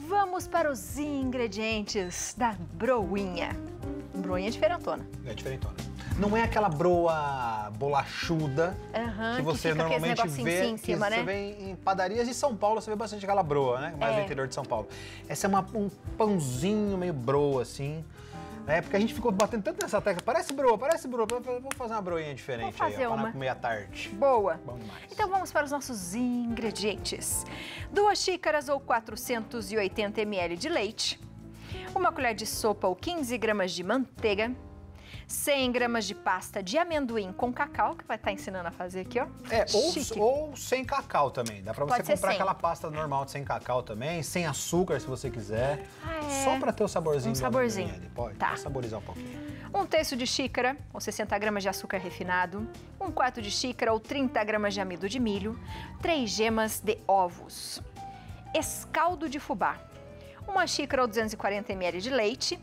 Vamos para os ingredientes da broinha. Broinha diferentona. É diferentona. Não é aquela broa bolachuda que você normalmente vê, em cima, né? Você vê em padarias de São Paulo, você vê bastante aquela broa, né? Mais no interior de São Paulo. Essa é um pãozinho meio broa, assim. É, porque a gente ficou batendo tanto nessa tecla. Parece broa. Vou fazer uma broinha diferente aí, ó, para comer à tarde. Boa. Bom demais. Então vamos para os nossos ingredientes. 2 xícaras ou 480 ml de leite, 1 colher de sopa ou 15 gramas de manteiga, 100 gramas de pasta de amendoim com cacau, que vai estar ensinando a fazer aqui, ó. Ou sem cacau também. Dá pra você comprar sem. aquela pasta normal de sem cacau também, sem açúcar se você quiser. Só pra ter o saborzinho. Um saborzinho. Pode saborizar um pouquinho. 1/3 de xícara ou 60 gramas de açúcar refinado, 1/4 de xícara ou 30 gramas de amido de milho, 3 gemas de ovos, escaldo de fubá, 1 xícara ou 240 ml de leite,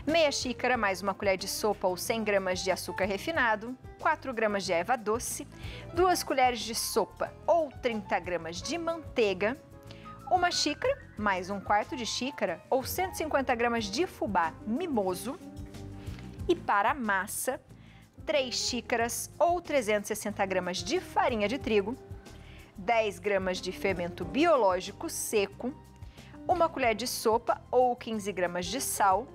meia xícara mais 1 colher de sopa ou 100 gramas de açúcar refinado, 4 gramas de erva doce, 2 colheres de sopa ou 30 gramas de manteiga, 1 xícara mais 1/4 de xícara ou 150 gramas de fubá mimoso e para a massa, 3 xícaras ou 360 gramas de farinha de trigo, 10 gramas de fermento biológico seco, 1 colher de sopa ou 15 gramas de sal,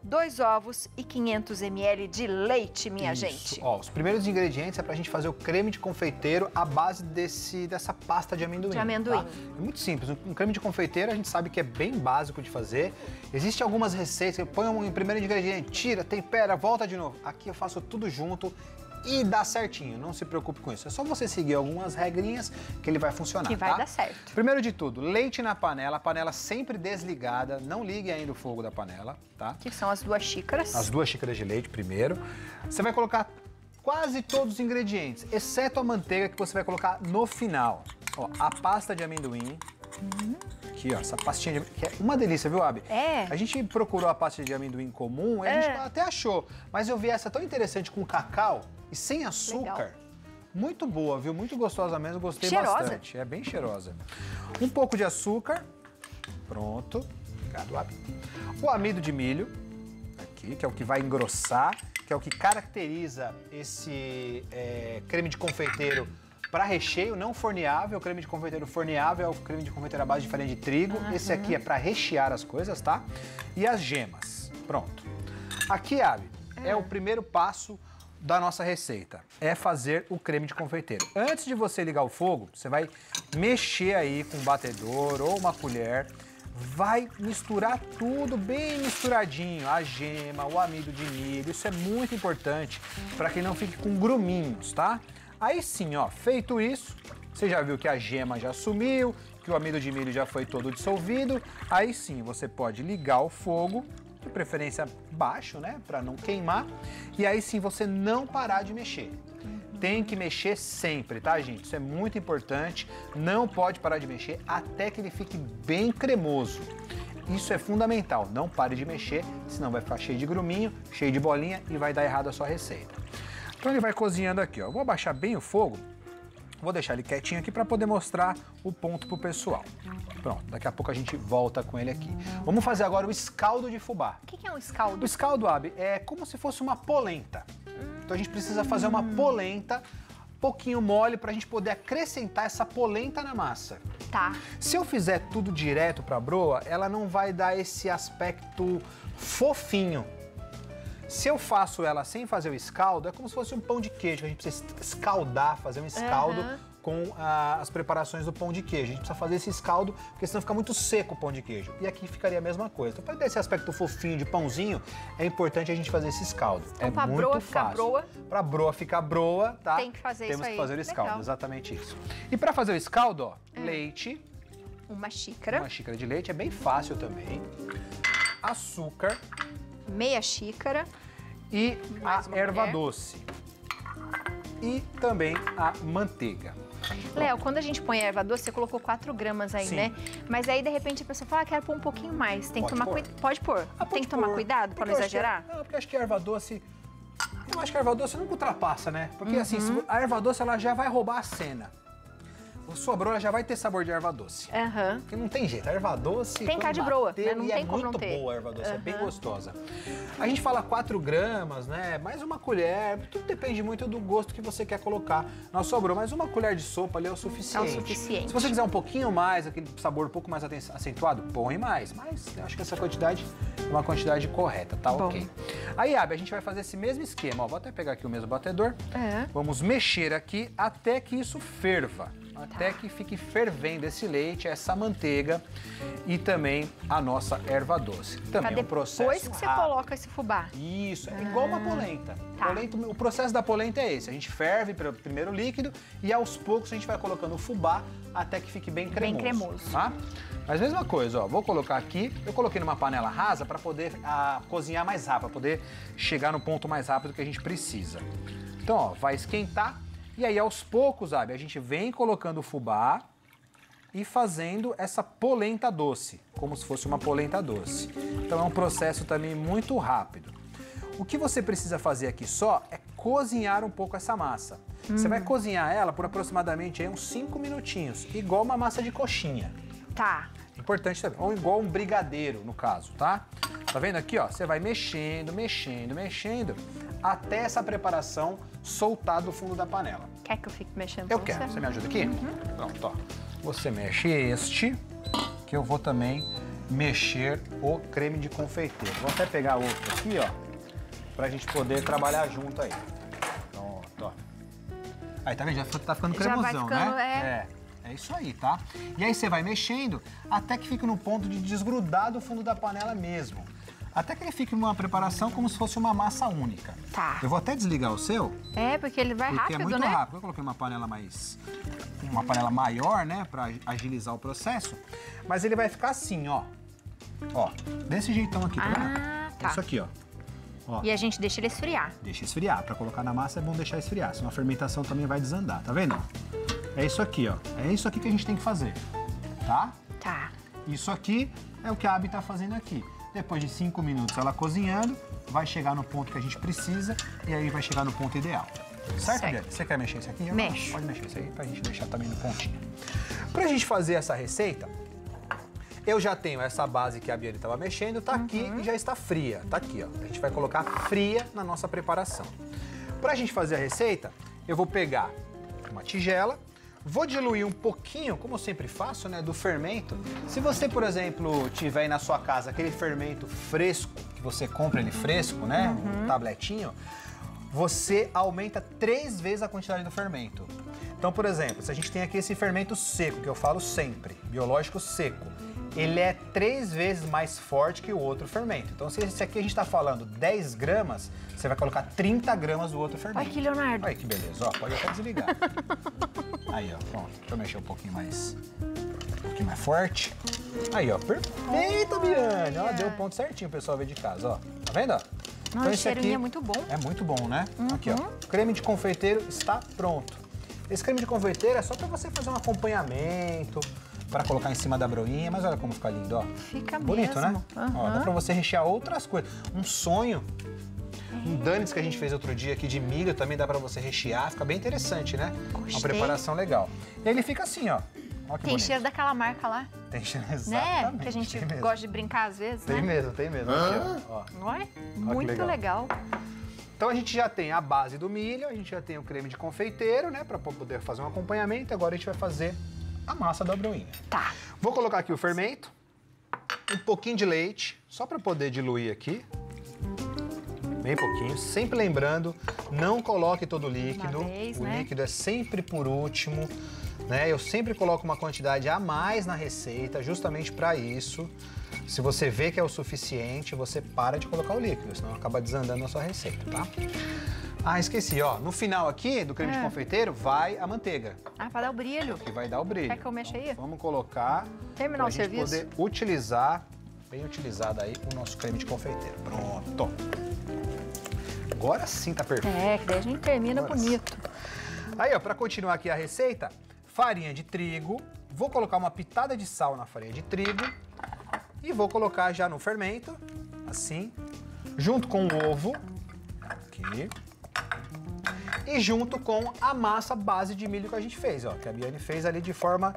2 ovos e 500 ml de leite, minha gente. Ó, os primeiros ingredientes é pra gente fazer o creme de confeiteiro à base dessa pasta de amendoim. Tá? É muito simples. Um creme de confeiteiro a gente sabe que é bem básico de fazer. Existem algumas receitas que põe um primeiro ingrediente, tira, tempera, volta de novo. Aqui eu faço tudo junto e dá certinho, não se preocupe com isso. É só você seguir algumas regrinhas que ele vai funcionar, que vai dar certo. Primeiro de tudo, leite na panela, a panela sempre desligada, não ligue ainda o fogo da panela, tá? Que são as 2 xícaras. As 2 xícaras de leite primeiro. Você vai colocar quase todos os ingredientes, exceto a manteiga que você vai colocar no final. Ó, a pasta de amendoim. Aqui, ó, essa pastinha de amendoim, que é uma delícia, viu, Abi? A gente procurou a pasta de amendoim comum, a gente até achou, mas eu vi essa tão interessante com cacau e sem açúcar. Legal. Muito boa, viu? Muito gostosa mesmo, gostei bastante. É bem cheirosa. Um pouco de açúcar. Pronto. Obrigado, Abi. O amido de milho, aqui, que é o que vai engrossar, que é o que caracteriza esse creme de confeiteiro para recheio, não forneável. O creme de confeiteiro forneável é o creme de confeiteiro à base de farinha de trigo. Esse aqui é para rechear as coisas, tá? E as gemas. Pronto. Aqui, Abi, é o primeiro passo da nossa receita, é fazer o creme de confeiteiro. Antes de você ligar o fogo, você vai mexer aí com um batedor ou uma colher, vai misturar tudo bem misturadinho, a gema, o amido de milho, isso é muito importante para que não fique com gruminhos, tá? Aí sim, ó, feito isso, você já viu que a gema já sumiu, que o amido de milho já foi todo dissolvido, aí sim você pode ligar o fogo, de preferência baixo, né, para não queimar, e aí sim você não parar de mexer. Tem que mexer sempre, tá, gente? Isso é muito importante, não pode parar de mexer até que ele fique bem cremoso. Isso é fundamental, não pare de mexer, senão vai ficar cheio de gruminho, cheio de bolinha e vai dar errado a sua receita. Então ele vai cozinhando aqui, ó. Eu vou abaixar bem o fogo, vou deixar ele quietinho aqui para poder mostrar o ponto pro pessoal. Pronto, daqui a pouco a gente volta com ele aqui. Vamos fazer agora o escaldo de fubá. O que é um escaldo? O escaldo, Abi, é como se fosse uma polenta. Então a gente precisa fazer uma polenta pouquinho mole para a gente poder acrescentar essa polenta na massa. Tá. Se eu fizer tudo direto para a broa, ela não vai dar esse aspecto fofinho. Se eu faço ela sem fazer o escaldo, é como se fosse um pão de queijo. A gente precisa escaldar, fazer um escaldo com as preparações do pão de queijo. A gente precisa fazer esse escaldo, porque senão fica muito seco o pão de queijo. E aqui ficaria a mesma coisa. Então, para ter esse aspecto fofinho de pãozinho, é importante a gente fazer esse escaldo. Então, é pra muito broa fácil. Ficar broa. Pra broa ficar broa, tá? Tem que fazer Temos isso aí. que fazer o escaldo, legal. exatamente isso. E para fazer o escaldo, ó, leite. 1 xícara. 1 xícara de leite, é bem fácil também. Açúcar. Meia xícara. E a erva doce. E também a manteiga. Léo, quando a gente põe a erva doce, você colocou 4 gramas aí, né? Mas aí, de repente, a pessoa fala, quero pôr um pouquinho mais. Tem que tomar cuidado. Pode pôr. Tem que tomar cuidado para não exagerar? Não, porque acho que a erva doce... Eu acho que a erva doce nunca ultrapassa, né? Porque assim, a erva doce ela já vai roubar a cena. a sua broa já vai ter sabor de erva doce. Aham. Porque não tem jeito, a erva doce... Tem cara de broa, né? Não e tem é como muito não ter. boa a erva doce, é bem gostosa. A gente fala 4 gramas, né? Mais uma colher, tudo depende muito do gosto que você quer colocar na sua broa, mas uma colher de sopa ali é o suficiente. É o suficiente. Se você quiser um pouquinho mais, aquele sabor um pouco mais acentuado, põe mais. Mas eu acho que essa quantidade é uma quantidade correta, tá? Bom. Ok. Aí, Abby, a gente vai fazer esse mesmo esquema, ó. Vou até pegar aqui o mesmo batedor. Vamos mexer aqui até que isso ferva. Até que fique fervendo esse leite, essa manteiga e também a nossa erva doce. Também é um processo depois que você rápido. coloca esse fubá. Isso, é igual uma polenta. Tá. O processo da polenta é esse, a gente ferve primeiro o líquido e aos poucos a gente vai colocando o fubá até que fique bem cremoso. Bem cremoso. Tá? Mas mesma coisa, ó, vou colocar aqui, eu coloquei numa panela rasa para poder cozinhar mais rápido, para poder chegar no ponto mais rápido que a gente precisa. Então, ó, vai esquentar. E aí, aos poucos, Abby, a gente vem colocando o fubá e fazendo essa polenta doce, como se fosse uma polenta doce. Então, é um processo também muito rápido. O que você precisa fazer aqui só é cozinhar um pouco essa massa. Você vai cozinhar ela por aproximadamente aí, uns 5 minutinhos, igual uma massa de coxinha. Tá. Importante também, ou igual um brigadeiro, no caso, tá? Tá vendo aqui, ó? Você vai mexendo, mexendo, mexendo, até essa preparação soltar do fundo da panela. Quer que eu fique mexendo Eu com quero. você? Você me ajuda aqui? Pronto, ó. Você mexe este, que eu vou também mexer o creme de confeiteiro. Vou até pegar outro aqui, ó, pra gente poder trabalhar junto aí. Pronto, ó. Aí, tá vendo? Já tá ficando Já vai cremosão, ficando, né? É isso aí, tá? E aí você vai mexendo até que fique no ponto de desgrudar do fundo da panela mesmo. Até que ele fique numa preparação como se fosse uma massa única. Tá. Eu vou até desligar o seu, É, porque ele vai porque rápido, é muito né? rápido. Eu coloquei uma panela maior, né, pra agilizar o processo. Mas ele vai ficar assim, ó. Ó, desse jeitão aqui, tá vendo? Ah, tá. Isso aqui, ó. Ó. E a gente deixa ele esfriar. Deixa esfriar. Pra colocar na massa é bom deixar esfriar, senão a fermentação também vai desandar, tá vendo? É isso aqui, ó. É isso aqui que a gente tem que fazer, tá? Tá. Isso aqui é o que a Abby tá fazendo aqui. Depois de 5 minutos ela cozinhando, vai chegar no ponto que a gente precisa e aí vai chegar no ponto ideal. Certo, Bianca? Você quer mexer isso aqui? Mexo. Pode mexer isso aí pra gente deixar também no pontinho. Pra gente fazer essa receita, eu já tenho essa base que a Bianca estava mexendo, tá aqui e já está fria. Tá aqui, ó. A gente vai colocar fria na nossa preparação. Pra gente fazer a receita, eu vou pegar uma tigela, vou diluir um pouquinho, como eu sempre faço, né, do fermento. Se você, por exemplo, tiver aí na sua casa aquele fermento fresco, que você compra ele fresco, né, um tabletinho, você aumenta 3 vezes a quantidade do fermento. Então, por exemplo, se a gente tem aqui esse fermento seco, que eu falo sempre, biológico seco, ele é 3 vezes mais forte que o outro fermento. Então, se esse aqui a gente está falando 10 gramas, você vai colocar 30 gramas do outro fermento. Olha aqui, Leonardo. Olha que beleza, ó, pode até desligar. Aí, ó, pronto. Deixa eu mexer um pouquinho mais forte. Aí, ó, perfeita, Biane. Ó, deu o ponto certinho o pessoal ver de casa, ó. Tá vendo, ó? Não, Então, o esse cheirinho aqui é muito bom. É muito bom, né? Aqui, ó. O creme de confeiteiro está pronto. Esse creme de confeiteiro é só para você fazer um acompanhamento, para colocar em cima da broinha, mas olha como fica lindo, ó. Fica bonito, mesmo. Né? Ó, dá para você rechear outras coisas. Um sonho, um donuts que a gente fez outro dia aqui de milho também dá para você rechear, fica bem interessante, né? Gostei. Uma preparação legal. E ele fica assim, ó. Ó que Tem bonito. cheiro daquela marca lá, Tem cheiro, né? exatamente. Que a gente tem mesmo. gosta de brincar às vezes, Tem né? mesmo, tem mesmo. Aqui, ó. Olha, muito legal. Então a gente já tem a base do milho, a gente já tem o creme de confeiteiro, né, para poder fazer um acompanhamento. Agora a gente vai fazer a massa da broinha. Tá. Vou colocar aqui o fermento, um pouquinho de leite, só para poder diluir aqui. Bem pouquinho, sempre lembrando, não coloque todo o líquido. Uma vez, o né? líquido é sempre por último, né? Eu sempre coloco uma quantidade a mais na receita, justamente para isso. Se você vê que é o suficiente, você para de colocar o líquido, senão acaba desandando a sua receita, tá? Ah, esqueci, ó. No final aqui do creme de confeiteiro vai a manteiga, Ah, pra dar o brilho. que vai dar o brilho. Quer que eu mexa aí? Então, vamos colocar Terminar o pra gente serviço? poder utilizar, bem utilizado aí, o nosso creme de confeiteiro. Pronto. Agora sim tá perfeito. É, que daí a gente termina Agora bonito. Aí, ó, pra continuar aqui a receita, farinha de trigo. Vou colocar uma pitada de sal na farinha de trigo. E vou colocar já no fermento, assim, junto com o ovo. Aqui. E junto com a massa base de milho que a gente fez, ó. Que a Biane fez ali de forma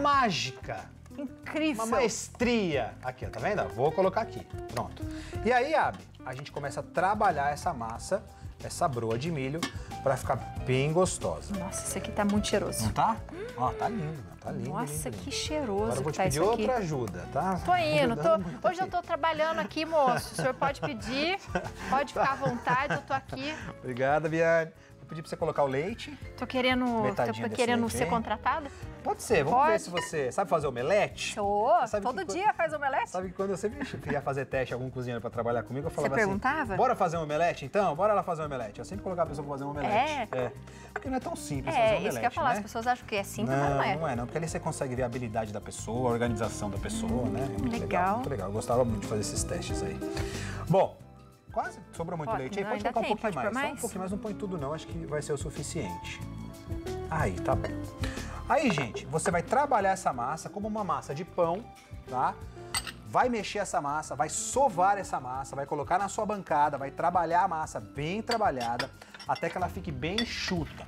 mágica. Incrível. Uma maestria. Aqui, ó, tá vendo? Vou colocar aqui. Pronto. E aí, Abi, a gente começa a trabalhar essa massa, essa broa de milho, pra ficar bem gostosa. Nossa, isso aqui tá muito cheiroso. Não tá? Ó, tá lindo, tá lindo. Nossa, lindo, que lindo. cheiroso. Agora eu vou que te tá pedir isso aqui. outra ajuda, tá? Tô indo, Ajudando hoje eu tô trabalhando aqui, moço. O senhor pode pedir, pode ficar à vontade, eu tô aqui. Obrigada, Biane. Vou pedir pra você colocar o leite. Tô querendo Metadinha desse ser leite aí. contratada? Pode ser, vamos Pode. ver se você sabe fazer omelete. Sou, Sabe todo que dia faz omelete? Sabe que quando eu sempre queria fazer teste, algum cozinheiro pra trabalhar comigo, eu falava Você assim... perguntava? Bora fazer um omelete, então? Bora lá fazer um omelete. Eu sempre colocava a pessoa pra fazer um omelete. É? Porque não é tão simples fazer um omelete, Isso que eu ia falar, né? as pessoas acham que é simples, mas não é. Não é não, porque ali você consegue ver a habilidade da pessoa, a organização da pessoa, né? É muito legal. Muito legal, eu gostava muito de fazer esses testes aí. Bom, quase sobrou muito leite aí, não, pode ainda colocar um tem, pouquinho pode pôr mais. Só mais? um pouquinho mais, não põe tudo não, acho que vai ser o suficiente. Aí, tá bom. Aí, gente, você vai trabalhar essa massa como uma massa de pão, tá? Vai mexer essa massa, vai sovar essa massa, vai colocar na sua bancada, vai trabalhar a massa bem trabalhada, até que ela fique bem enxuta.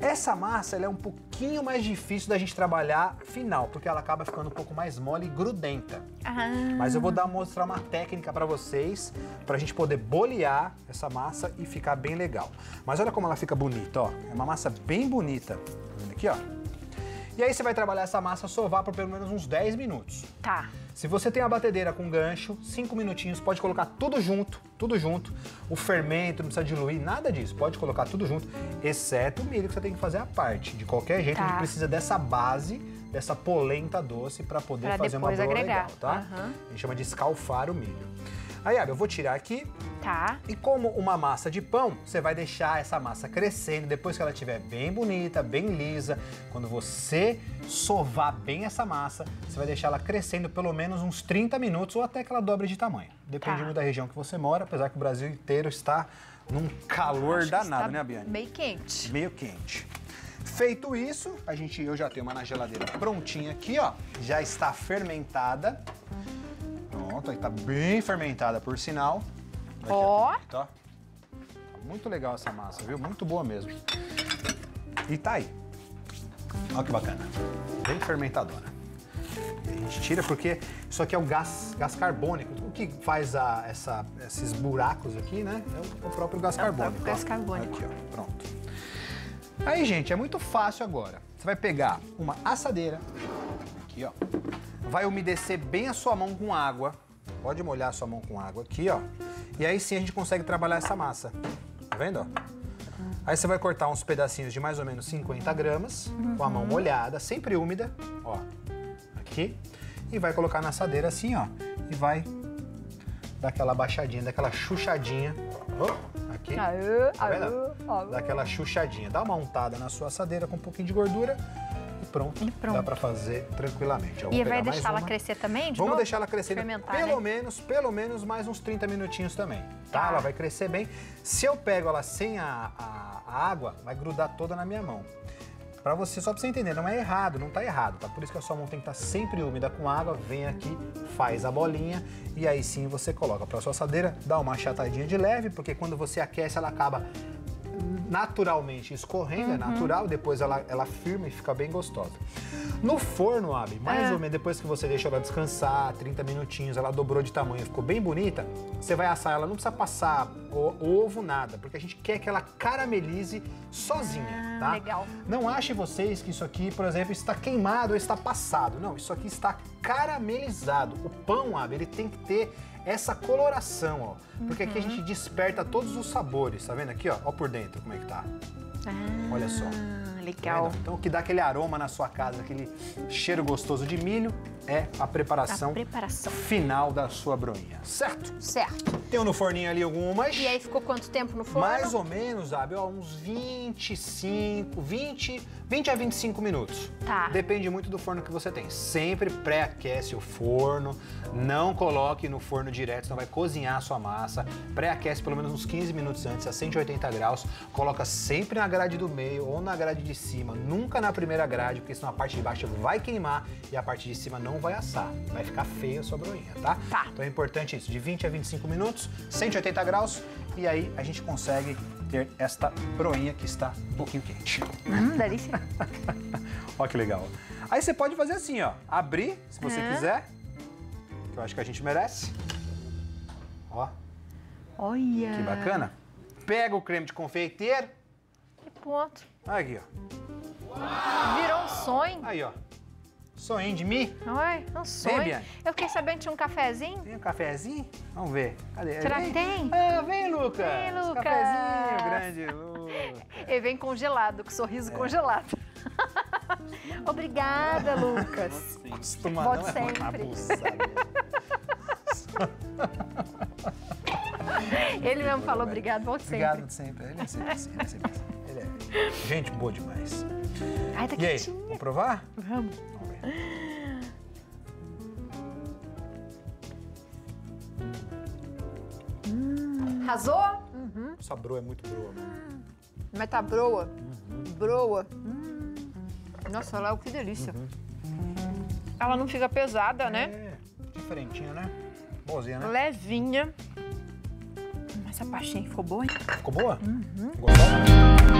Essa massa, ela é um pouquinho mais difícil da gente trabalhar final, porque ela acaba ficando um pouco mais mole e grudenta. Mas eu vou mostrar uma técnica pra vocês, pra gente poder bolear essa massa e ficar bem legal. Mas olha como ela fica bonita, ó. É uma massa bem bonita. Tá vendo aqui, ó? E aí você vai trabalhar essa massa, sovar por pelo menos uns 10 minutos. Tá. Se você tem a batedeira com gancho, 5 minutinhos, pode colocar tudo junto, tudo junto. O fermento, não precisa diluir, nada disso. Pode colocar tudo junto, exceto o milho que você tem que fazer à parte. De qualquer jeito, a gente precisa dessa base, dessa polenta doce para poder fazer uma broa legal, tá? A gente chama de escalfar o milho. Aí, Abi, eu vou tirar aqui. Tá. E como uma massa de pão, você vai deixar essa massa crescendo. Depois que ela estiver bem bonita, bem lisa, quando você sovar bem essa massa, você vai deixar ela crescendo pelo menos uns 30 minutos ou até que ela dobre de tamanho. Depende muito da região que você mora, apesar que o Brasil inteiro está num calor danado, né, Biane? Meio quente. Meio quente. Feito isso, eu já tenho uma na geladeira prontinha aqui, ó. Já está fermentada. Pronto, aí tá bem fermentada, por sinal. Ó. Tá muito legal essa massa, viu? Muito boa mesmo. E tá aí. Olha que bacana. Bem fermentadora. E a gente tira porque isso aqui é o gás carbônico. O que faz esses buracos aqui, né? É o próprio gás carbônico. O gás carbônico. Aqui, ó. Pronto. Aí, gente, é muito fácil agora. Você vai pegar uma assadeira. Aqui, ó. Vai umedecer bem a sua mão com água. Pode molhar a sua mão com água aqui, ó. E aí sim a gente consegue trabalhar essa massa. Tá vendo, ó? Aí você vai cortar uns pedacinhos de mais ou menos 50 gramas, com a mão molhada, sempre úmida, ó. Aqui. E vai colocar na assadeira assim, ó. E vai dar aquela baixadinha, daquela chuchadinha. Ó, aqui. Tá vendo? Dá aquela chuchadinha. Dá uma untada na sua assadeira com um pouquinho de gordura. E pronto. Dá pra fazer tranquilamente. E vai deixar ela crescer também? Vamos deixar ela crescer pelo menos mais uns 30 minutinhos também, tá? Ela vai crescer bem. Se eu pego ela sem a água, vai grudar toda na minha mão. Só pra você entender, não é errado, não tá errado, tá? Por isso que a sua mão tem que estar sempre úmida com água, vem aqui, faz a bolinha e aí sim você coloca pra sua assadeira, dá uma achatadinha de leve, porque quando você aquece ela acaba naturalmente escorrendo, é natural, depois ela firma e fica bem gostosa. No forno, Abi, mais ou menos depois que você deixa ela descansar, 30 minutinhos, ela dobrou de tamanho, ficou bem bonita, você vai assar ela, não precisa passar ovo, nada, porque a gente quer que ela caramelize sozinha, tá? Legal. Não achem vocês que isso aqui, por exemplo, está queimado ou está passado. Não, isso aqui está caramelizado. O pão, Abi, ele tem que ter essa coloração, ó. Porque aqui a gente desperta todos os sabores, tá vendo aqui, ó? Ó por dentro como é que tá. Olha só. Legal. Então o que dá aquele aroma na sua casa, aquele cheiro gostoso de milho, é a preparação final da sua broinha, certo? Certo. Tem no forninho ali algumas. E aí ficou quanto tempo no forno? Mais ou menos, Abi, ó, uns 20 a 25 minutos. Tá. Depende muito do forno que você tem. Sempre pré-aquece o forno, não coloque no forno direto, senão vai cozinhar a sua massa. Pré-aquece pelo menos uns 15 minutos antes, a 180 graus. Coloca sempre na grade do meio ou na grade de cima, nunca na primeira grade, porque senão a parte de baixo vai queimar e a parte de cima não vai assar. Vai ficar feia a sua broinha, tá? Tá. Então é importante isso, de 20 a 25 minutos, 180 graus, e aí a gente consegue ter esta broinha que está um pouquinho quente. Delícia. Olha que legal. Aí você pode fazer assim, ó. Abrir, se você quiser. Que eu acho que a gente merece. Ó, Olha. que bacana. Pega o creme de confeiteiro. Que ponto. Aqui, ó. Virou um sonho. Aí, ó. Sonho de mim. Oi, um sonho. Biane? Eu fiquei sabendo que tinha um cafezinho. Tem um cafezinho? Vamos ver. Cadê? Será Vem. que tem? Ah, vem, Lucas. Vem, Lucas. Cafezinho, grande Lucas. Ele vem congelado, com sorriso congelado. Obrigada, Lucas. Costuma Volte não, sempre. abusado. Ele mesmo falou obrigado, volte sempre. Obrigado sempre. Ele é sempre assim, ele é sempre assim. Ele é gente boa demais. Ai, tá E aí, quentinha. vamos provar? Vamos. Vamos ver. Arrasou? Essa broa é muito broa, mano. Mas tá broa. Broa. Nossa, Léo, que delícia. Ela não fica pesada, né? É, diferentinha, né? Boazinha, né? Levinha. Essa pastinha ficou boa, hein? Ficou boa? Gostou?